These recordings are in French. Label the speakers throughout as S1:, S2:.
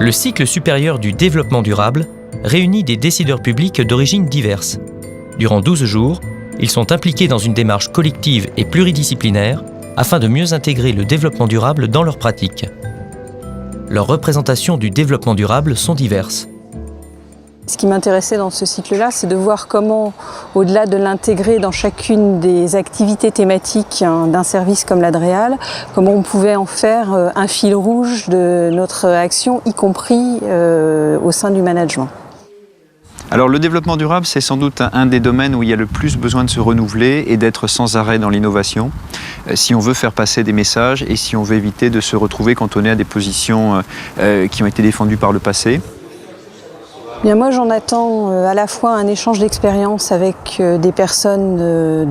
S1: Le cycle supérieur du développement durable réunit des décideurs publics d'origines diverses. Durant 12 jours, ils sont impliqués dans une démarche collective et pluridisciplinaire afin de mieux intégrer le développement durable dans leurs pratiques. Leurs représentations du développement durable sont diverses.
S2: Ce qui m'intéressait dans ce cycle-là, c'est de voir comment, au-delà de l'intégrer dans chacune des activités thématiques d'un service comme l'Adréal, comment on pouvait en faire un fil rouge de notre action, y compris au sein du management.
S3: Alors le développement durable, c'est sans doute un des domaines où il y a le plus besoin de se renouveler et d'être sans arrêt dans l'innovation, si on veut faire passer des messages et si on veut éviter de se retrouver cantonné à des positions qui ont été défendues par le passé.
S2: Bien, moi, j'en attends à la fois un échange d'expérience avec des personnes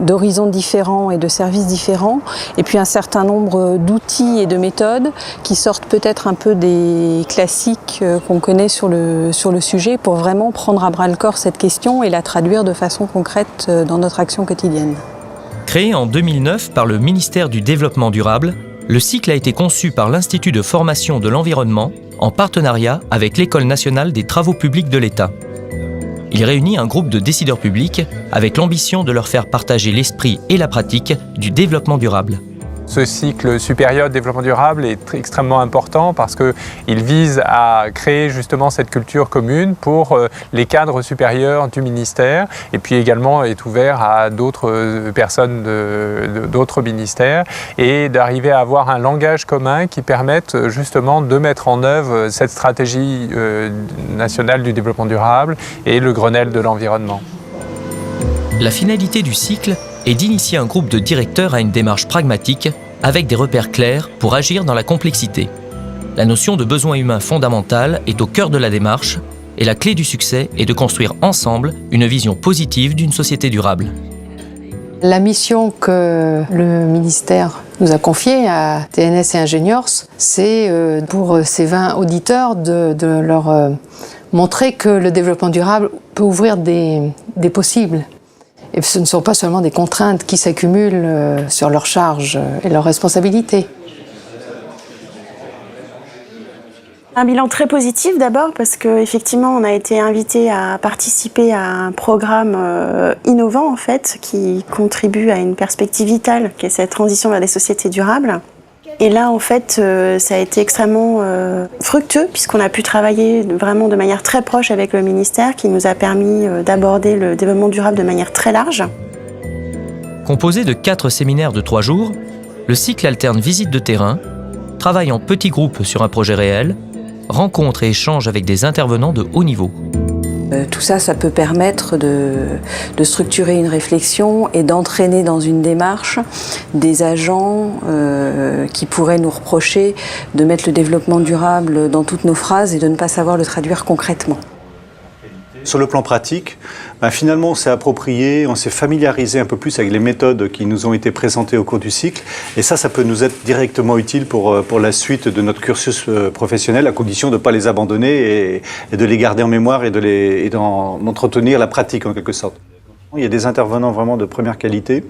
S2: d'horizons différents et de services différents, et puis un certain nombre d'outils et de méthodes qui sortent peut-être un peu des classiques qu'on connaît sur le sujet pour vraiment prendre à bras-le-corps cette question et la traduire de façon concrète dans notre action quotidienne.
S1: Créé en 2009 par le ministère du Développement durable, le cycle a été conçu par l'Institut de formation de l'environnement en partenariat avec l'École nationale des travaux publics de l'État. Il réunit un groupe de décideurs publics avec l'ambition de leur faire partager l'esprit et la pratique du développement durable.
S4: Ce cycle supérieur de développement durable est extrêmement important parce qu'il vise à créer justement cette culture commune pour les cadres supérieurs du ministère et puis également est ouvert à d'autres personnes d'autres ministères et d'arriver à avoir un langage commun qui permette justement de mettre en œuvre cette stratégie nationale du développement durable et le Grenelle de l'environnement.
S1: La finalité du cycle est d'initier un groupe de directeurs à une démarche pragmatique avec des repères clairs pour agir dans la complexité. La notion de besoin humain fondamental est au cœur de la démarche et la clé du succès est de construire ensemble une vision positive d'une société durable.
S5: La mission que le ministère nous a confiée à TNS et Ingenieurs, c'est pour ces 20 auditeurs de leur montrer que le développement durable peut ouvrir des possibles. Et ce ne sont pas seulement des contraintes qui s'accumulent sur leurs charges et leurs responsabilités.
S6: Un bilan très positif d'abord parce qu'effectivement on a été invité à participer à un programme innovant en fait qui contribue à une perspective vitale qui est cette transition vers des sociétés durables. Et là en fait ça a été extrêmement fructueux puisqu'on a pu travailler vraiment de manière très proche avec le ministère qui nous a permis d'aborder le développement durable de manière très large.
S1: Composé de 4 séminaires de 3 jours, le cycle alterne visite de terrain, travail en petits groupes sur un projet réel, rencontres et échanges avec des intervenants de haut niveau.
S2: Tout ça, ça peut permettre de structurer une réflexion et d'entraîner dans une démarche des agents qui pourraient nous reprocher de mettre le développement durable dans toutes nos phrases et de ne pas savoir le traduire concrètement.
S7: Sur le plan pratique, finalement on s'est approprié, on s'est familiarisé un peu plus avec les méthodes qui nous ont été présentées au cours du cycle et ça peut nous être directement utile pour la suite de notre cursus professionnel à condition de ne pas les abandonner et de les garder en mémoire et d'entretenir la pratique en quelque sorte. Il y a des intervenants vraiment de première qualité.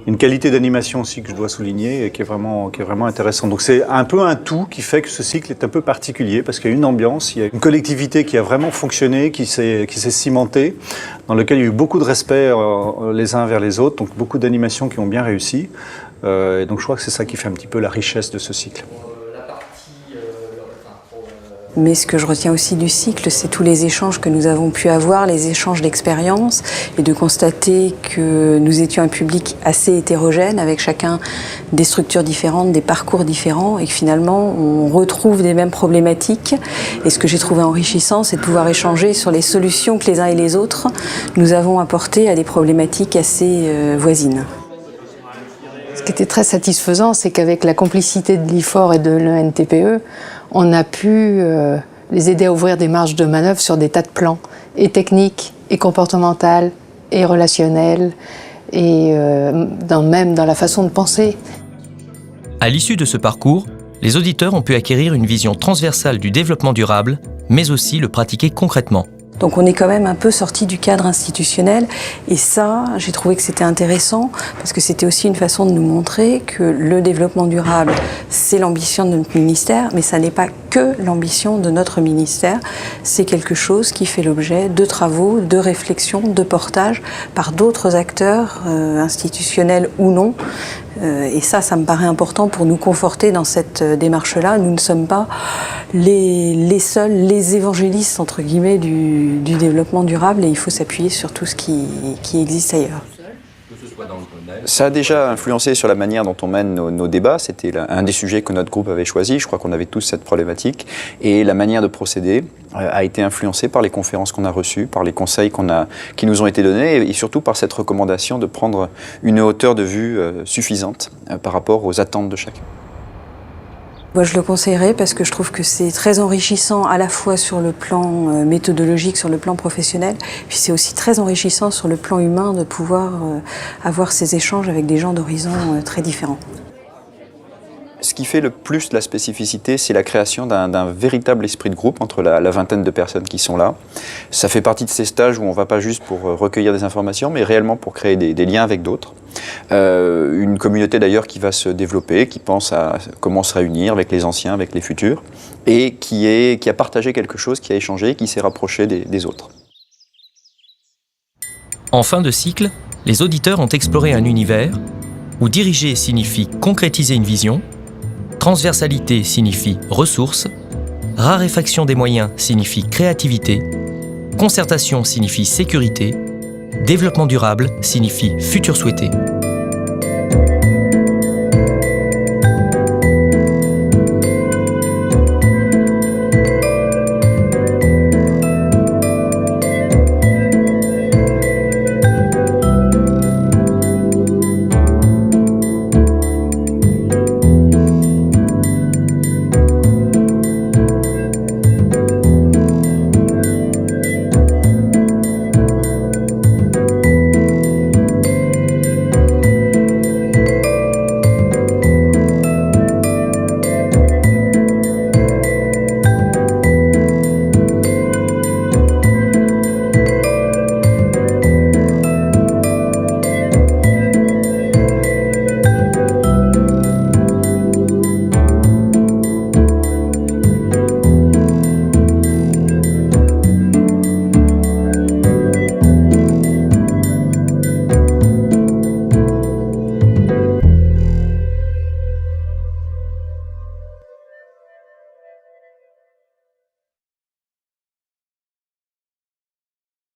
S7: Une qualité d'animation aussi que je dois souligner et qui est vraiment intéressante. Donc c'est un peu un tout qui fait que ce cycle est un peu particulier parce qu'il y a une ambiance, il y a une collectivité qui a vraiment fonctionné, qui s'est cimentée, dans lequel il y a eu beaucoup de respect les uns vers les autres, donc beaucoup d'animations qui ont bien réussi. Et donc je crois que c'est ça qui fait un petit peu la richesse de ce cycle.
S2: Mais ce que je retiens aussi du cycle, c'est tous les échanges que nous avons pu avoir, les échanges d'expérience, et de constater que nous étions un public assez hétérogène, avec chacun des structures différentes, des parcours différents, et que finalement on retrouve des mêmes problématiques. Et ce que j'ai trouvé enrichissant, c'est de pouvoir échanger sur les solutions que les uns et les autres nous avons apportées à des problématiques assez voisines.
S5: Ce qui était très satisfaisant, c'est qu'avec la complicité de l'IFOR et de l'ENTPE, on a pu les aider à ouvrir des marges de manœuvre sur des tas de plans, et techniques, et comportementales, et relationnels, et même dans la façon de penser.
S1: À l'issue de ce parcours, les auditeurs ont pu acquérir une vision transversale du développement durable, mais aussi le pratiquer concrètement.
S2: Donc on est quand même un peu sorti du cadre institutionnel et ça, j'ai trouvé que c'était intéressant parce que c'était aussi une façon de nous montrer que le développement durable, c'est l'ambition de notre ministère, mais ça n'est pas que l'ambition de notre ministère. C'est quelque chose qui fait l'objet de travaux, de réflexions, de portages par d'autres acteurs, institutionnels ou non. Et ça me paraît important pour nous conforter dans cette démarche-là. Nous ne sommes pas les seuls, les évangélistes, entre guillemets, du développement durable, et il faut s'appuyer sur tout ce qui existe ailleurs.
S3: Ça a déjà influencé sur la manière dont on mène nos débats. C'était un des sujets que notre groupe avait choisi. Je crois qu'on avait tous cette problématique. Et la manière de procéder a été influencée par les conférences qu'on a reçues, par les conseils qui nous ont été donnés et surtout par cette recommandation de prendre une hauteur de vue suffisante par rapport aux attentes de chacun.
S2: Moi, je le conseillerais parce que je trouve que c'est très enrichissant à la fois sur le plan méthodologique, sur le plan professionnel, puis c'est aussi très enrichissant sur le plan humain de pouvoir avoir ces échanges avec des gens d'horizons très différents.
S3: Ce qui fait le plus la spécificité, c'est la création d'un véritable esprit de groupe entre la vingtaine de personnes qui sont là. Ça fait partie de ces stages où on ne va pas juste pour recueillir des informations, mais réellement pour créer des liens avec d'autres. Une communauté d'ailleurs qui va se développer, qui pense à comment se réunir avec les anciens, avec les futurs, et qui a partagé quelque chose, qui a échangé, qui s'est rapproché des autres.
S1: En fin de cycle, les auditeurs ont exploré un univers où diriger signifie concrétiser une vision, transversalité signifie ressources, raréfaction des moyens signifie créativité, concertation signifie sécurité, développement durable signifie futur souhaité.